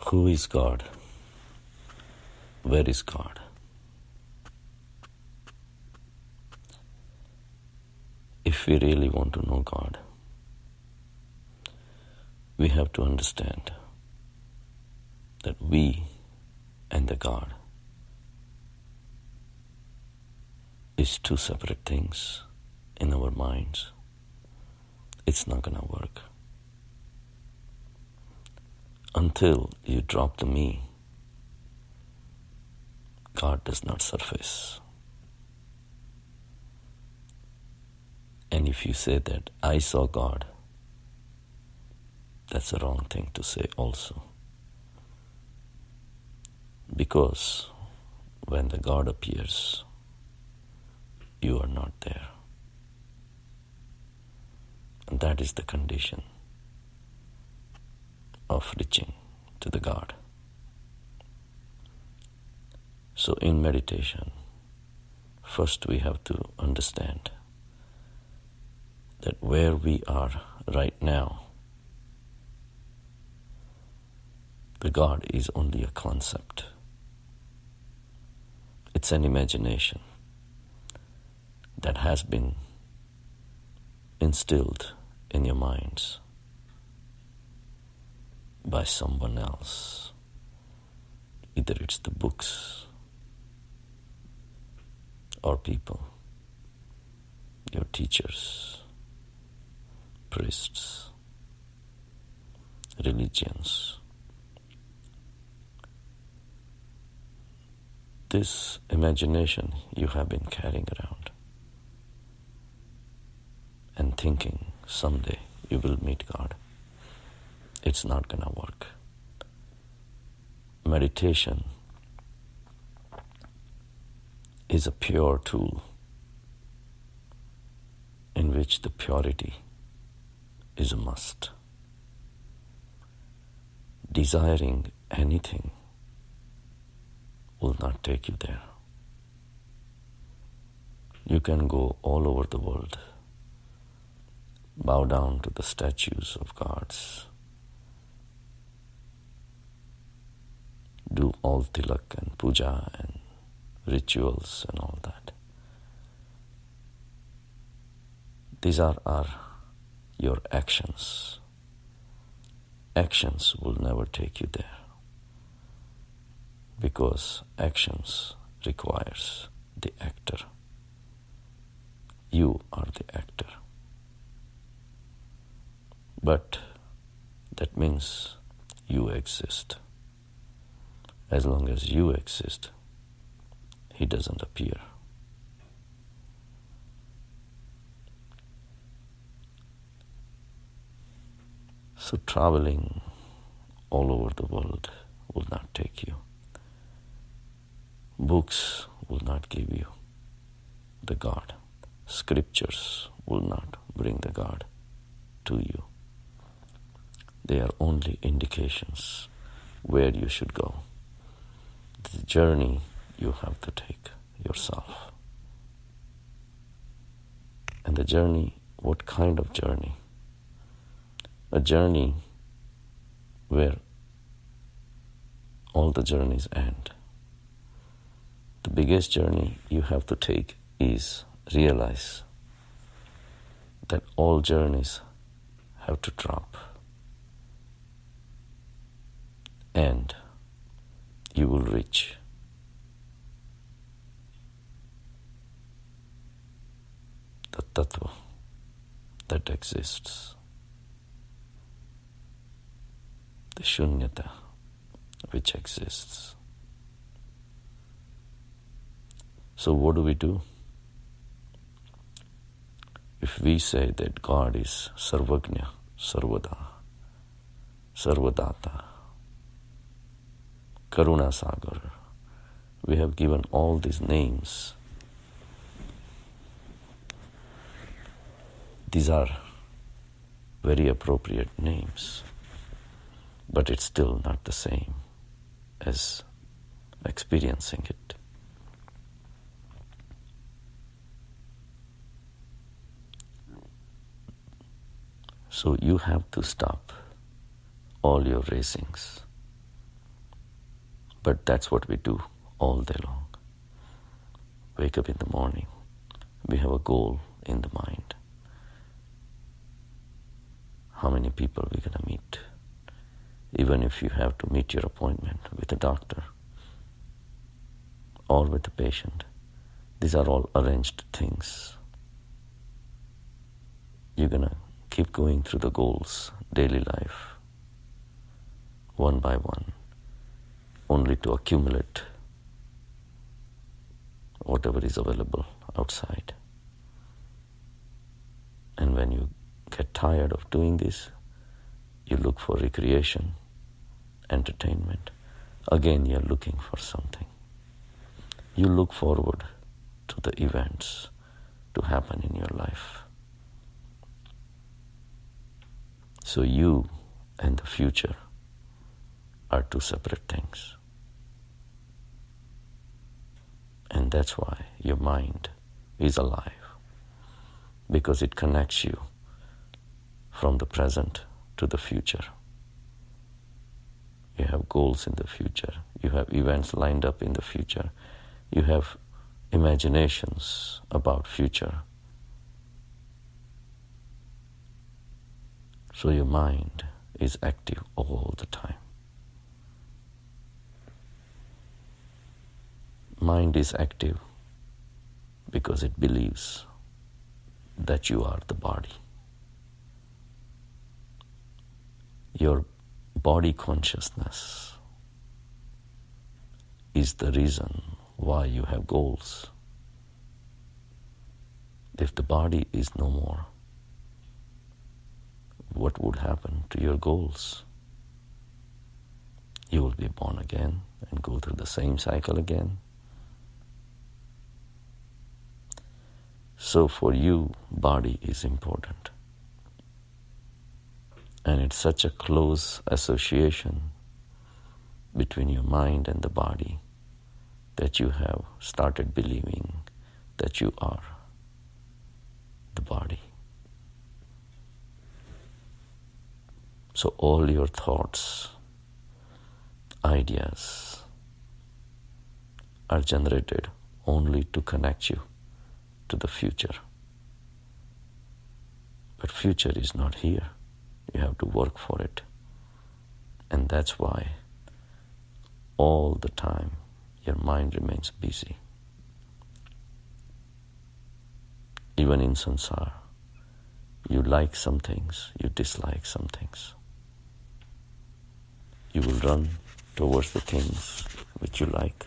Who is God? Where is God? If we really want to know God, we have to understand that we and the God is two separate things in our minds. It's not going to work. Until you drop the me, God does not surface. And if you say that I saw God, that's a wrong thing to say also. Because when the God appears, you are not there. And that is the condition of reaching to the God. So in meditation, first we have to understand that where we are right now, the God is only a concept. It's an imagination that has been instilled in your minds by someone else. Either it's the books or people, your teachers, priests, religions. This imagination you have been carrying around and thinking someday you will meet God. It's not going to work. Meditation is a pure tool in which the purity is a must. Desiring anything will not take you there. You can go all over the world, bow down to the statues of gods, do all tilak and puja and rituals and all that. These are your actions. Actions will never take you there, because actions requires the actor. You are the actor. But that means you exist. As long as you exist, he doesn't appear. So traveling all over the world will not take you. Books will not give you the God. Scriptures will not bring the God to you. They are only indications where you should go. The journey you have to take yourself. And the journey, what kind of journey? A journey where all the journeys end. The biggest journey you have to take is realize that all journeys have to drop, and you will reach the tattva that exists, the shunyata which exists. So what do? If we say that God is Sarvagnya, Sarvada, Sarvadata, Karuna Sagar, we have given all these names. These are very appropriate names, but it's still not the same as experiencing it. So you have to stop all your racings But that's what we do all day long. Wake up in the morning. We have a goal in the mind. How many people we're going to meet? Even if you have to meet your appointment with a doctor or with a patient, these are all arranged things. You're going to keep going through the goals, daily life, one by one, only to accumulate whatever is available outside. And when you get tired of doing this, you look for recreation, entertainment. Again, you're looking for something. You look forward to the events to happen in your life. So you and the future are two separate things. And that's why your mind is alive, because it connects you from the present to the future. You have goals in the future. You have events lined up in the future. You have imaginations about future. So your mind is active all the time. Mind is active because it believes that you are the body. Your body consciousness is the reason why you have goals. If the body is no more, what would happen to your goals? You will be born again and go through the same cycle again. So for you, body is important. And it's such a close association between your mind and the body that you have started believing that you are the body. So all your thoughts, ideas are generated only to connect you to the future. But future is not here. You have to work for it. And that's why all the time your mind remains busy. Even in samsara, you like some things, you dislike some things. You will run towards the things which you like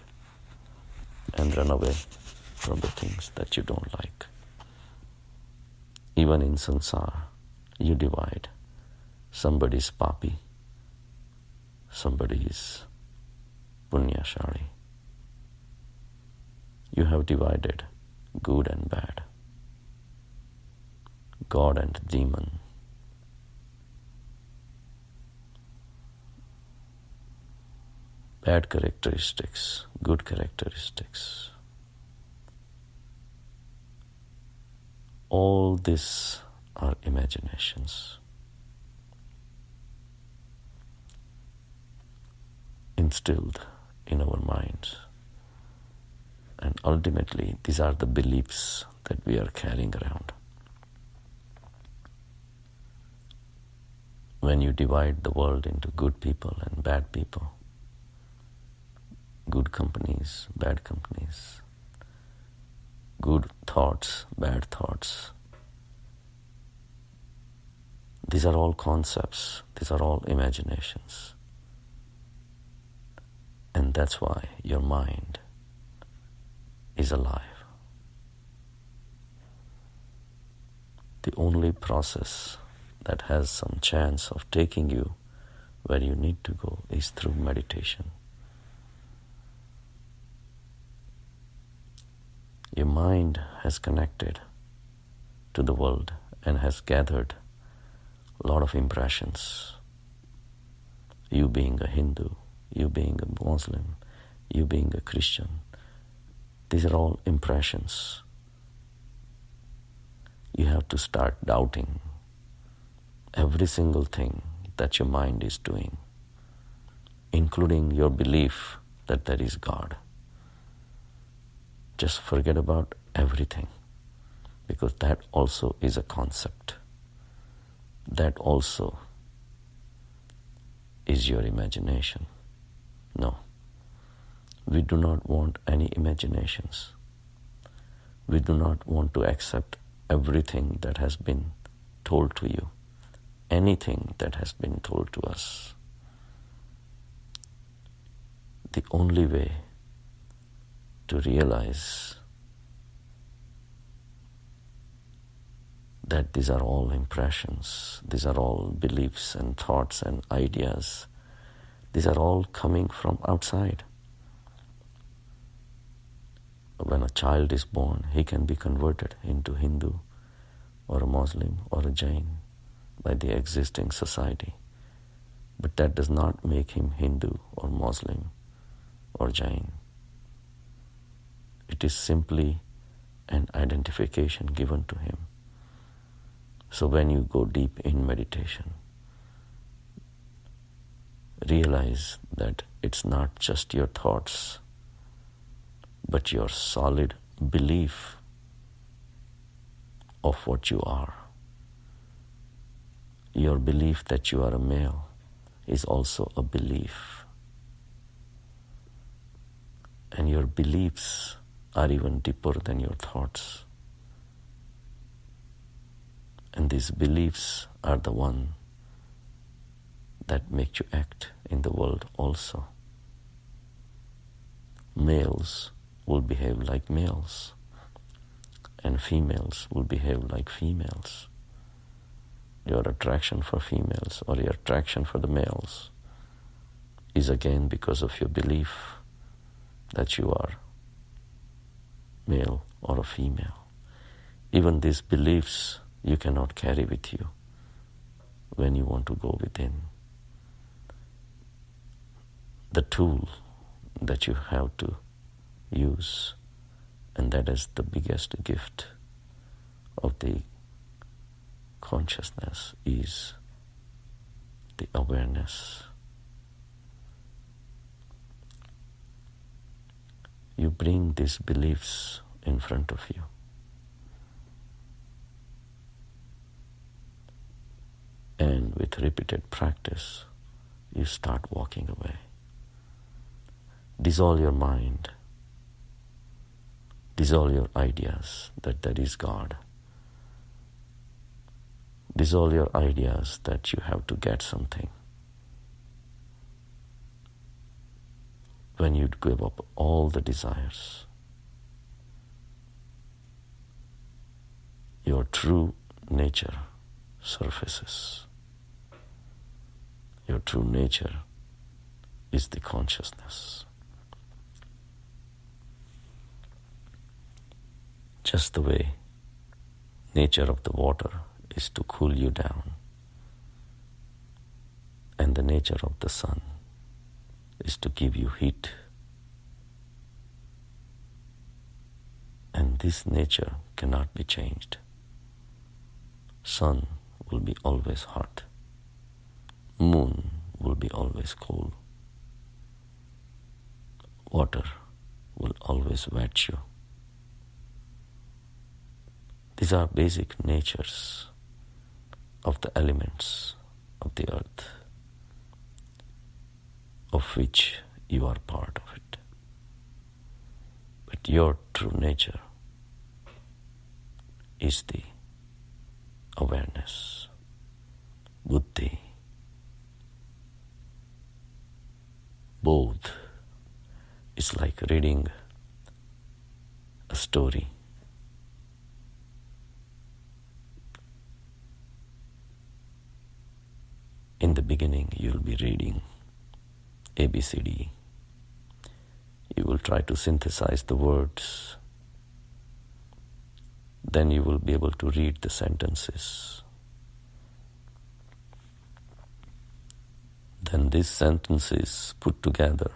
and run away from the things that you don't like. Even in samsara, you divide. Somebody is papi, somebody is punyashali. You have divided good and bad, God and demon. Bad characteristics, good characteristics. All these are imaginations. Instilled in our minds. And ultimately, these are the beliefs that we are carrying around. When you divide the world into good people and bad people, good companies, bad companies, good thoughts, bad thoughts, these are all concepts, these are all imaginations. And that's why your mind is alive. The only process that has some chance of taking you where you need to go is through meditation. Your mind has connected to the world and has gathered a lot of impressions. You being a Hindu, you being a Muslim, you being a Christian, these are all impressions. You have to start doubting every single thing that your mind is doing, including your belief that there is God. Just forget about everything, because that also is a concept. That also is your imagination. No, we do not want any imaginations. We do not want to accept everything that has been told to you, anything that has been told to us. The only way to realize that these are all impressions, these are all beliefs and thoughts and ideas, these are all coming from outside. When a child is born, he can be converted into Hindu or a Muslim or a Jain by the existing society. But that does not make him Hindu or Muslim or Jain. It is simply an identification given to him. So when you go deep in meditation, realize that it's not just your thoughts, but your solid belief of what you are. Your belief that you are a male is also a belief. And your beliefs are even deeper than your thoughts. And these beliefs are the one that make you act in the world also. Males will behave like males, and females will behave like females. Your attraction for females or your attraction for the males is again because of your belief that you are male or a female. Even these beliefs you cannot carry with you when you want to go within. The tool that you have to use, and that is the biggest gift of the consciousness, is the awareness. You bring these beliefs in front of you. And with repeated practice, you start walking away. Dissolve your mind. Dissolve your ideas that there is God. Dissolve your ideas that you have to get something. When you give up all the desires, your true nature surfaces. Your true nature is the consciousness. Just the way nature of the water is to cool you down, and the nature of the sun is to give you heat. And this nature cannot be changed. Sun will be always hot. Moon will be always cool. Water will always wet you. These are basic natures of the elements of the earth, of which you are part of it. But your true nature is the awareness, buddhi, bodh. Is like reading a story. In the beginning, you'll be reading ABCD. You will try to synthesize the words. Then you will be able to read the sentences. Then these sentences put together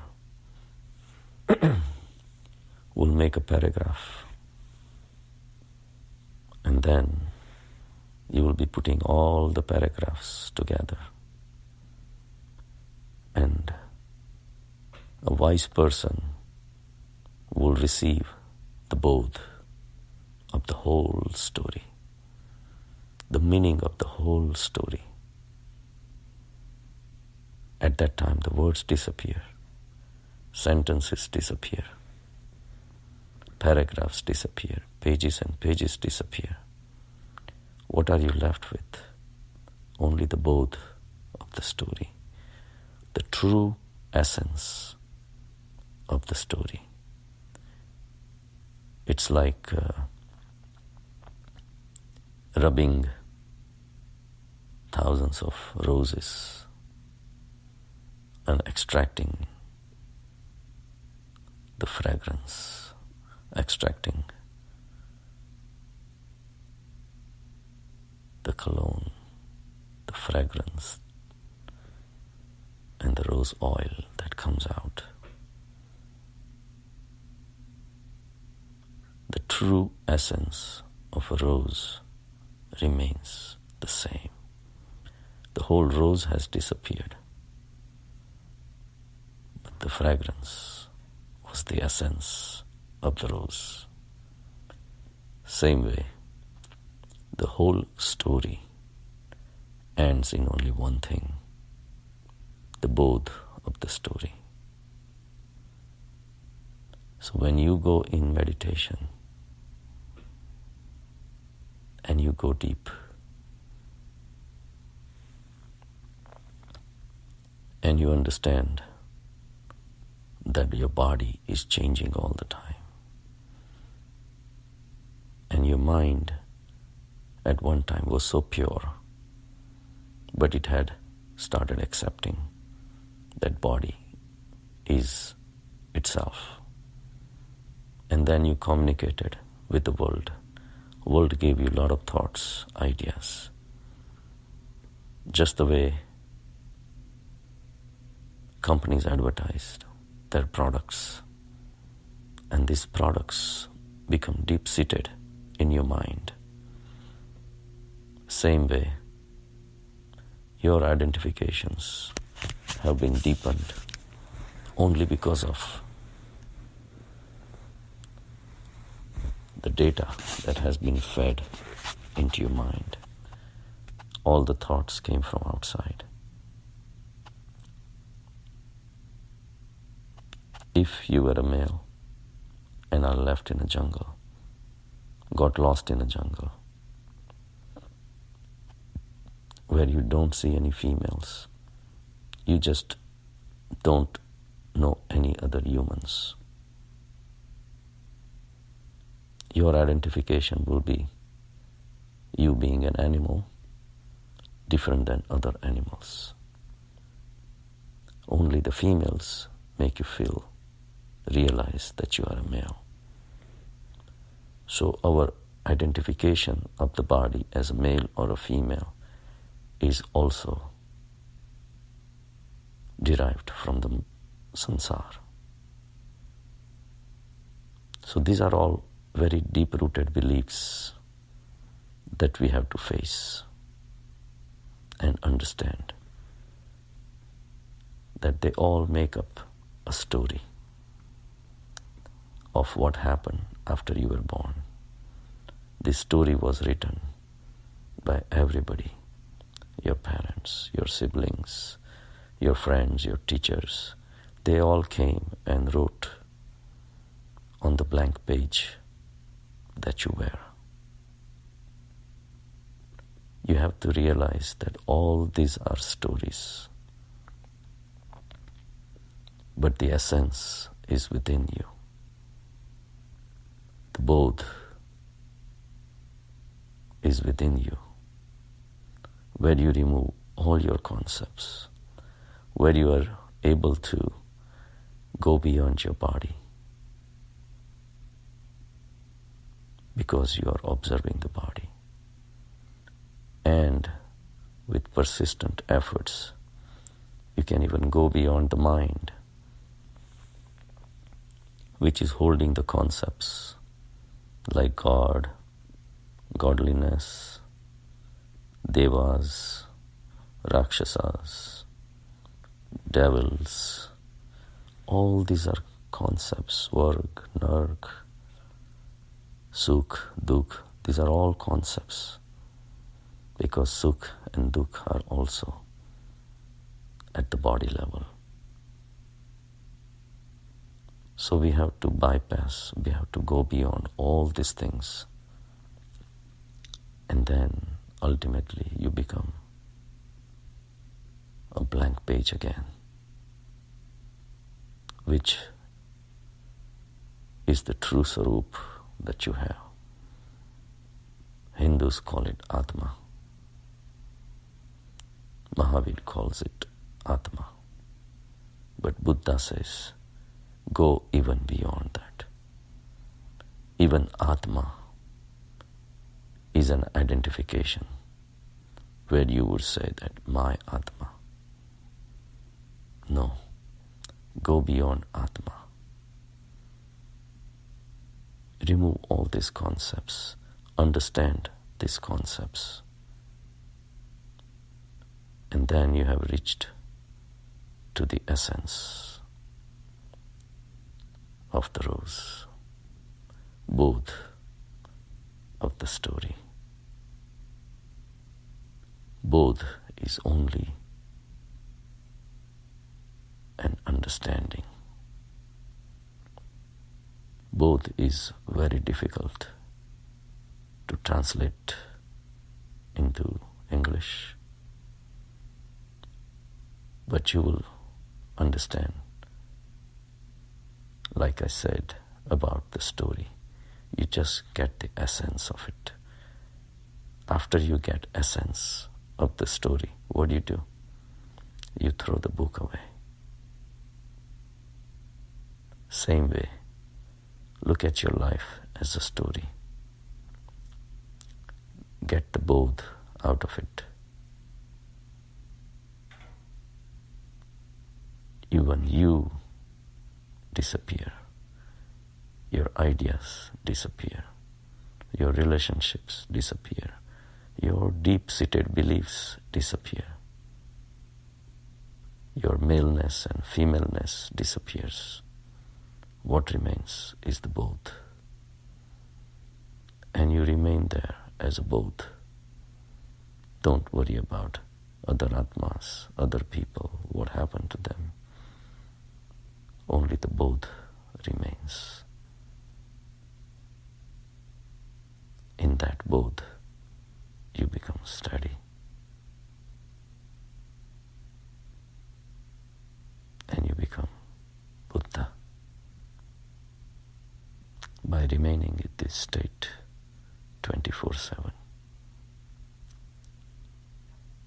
will make a paragraph. And then you will be putting all the paragraphs together. And A wise person will receive the bodh of the whole story, the meaning of the whole story. At that time, the words disappear, sentences disappear, paragraphs disappear, pages and pages disappear. What are you left with? Only the bodh of the story, the true essence of the story. It's like rubbing thousands of roses and extracting the fragrance, extracting the cologne, the fragrance, and the rose oil that comes out. The true essence of a rose remains the same. The whole rose has disappeared, but the fragrance was the essence of the rose. Same way, the whole story ends in only one thing, the bodh of the story. So when you go in meditation and you go deep and you understand that your body is changing all the time, and your mind at one time was so pure, but it had started accepting that body is itself. And then you communicated with the world. The world gave you a lot of thoughts, ideas. Just the way companies advertised their products, and these products become deep-seated in your mind. Same way, your identifications have been deepened only because of the data that has been fed into your mind. All the thoughts came from outside. If you were a male and are left in a jungle, got lost in a jungle, where you don't see any females, you just don't know any other humans, your identification will be you being an animal different than other animals. Only the females make you realize that you are a male. So our identification of the body as a male or a female is also derived from the sansar. So these are all very deep-rooted beliefs that we have to face and understand, that they all make up a story of what happened after you were born. This story was written by everybody, your parents, your siblings, your friends, your teachers. They all came and wrote on the blank page that you wear. You have to realize that all these are stories, but the essence is within you. The bodh is within you, where you remove all your concepts, where you are able to go beyond your body, because you are observing the body. And with persistent efforts, you can even go beyond the mind, which is holding the concepts like God, godliness, devas, rakshasas, devils, All these are concepts, varg, narg, sukh, dukh. These are all concepts because sukh and dukh are also at the body level. So we have to bypass, we have to go beyond all these things. And then ultimately you become a blank page again, which is the true Sarup that you have. Hindus call it Atma. Mahavir calls it Atma. But Buddha says, go even beyond that. Even Atma is an identification where you would say that my Atma. No, go beyond Atma. Remove all these concepts, understand these concepts, and then you have reached to the essence of the rose, bodh of the story. Bodh is only an understanding. Bodh is very difficult to translate into English, but you will understand, like I said about the story. You just get the essence of it. After you get essence of the story, what do? You throw the book away. Same way, look at your life as a story. Get the bodh out of it. Even you disappear. Your ideas disappear. Your relationships disappear. Your deep-seated beliefs disappear. Your maleness and femaleness disappears. What remains is the bodh. And you remain there as a bodh. Don't worry about other atmas, other people, what happened to them. Only the bodh remains. In that bodh, you become steady. And you become Buddha. By remaining in this state 24/7,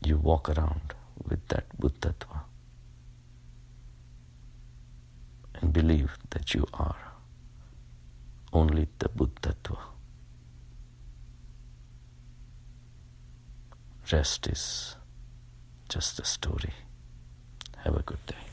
you walk around with that Buddhatva and believe that you are only the Buddhatva. Rest is just a story. Have a good day.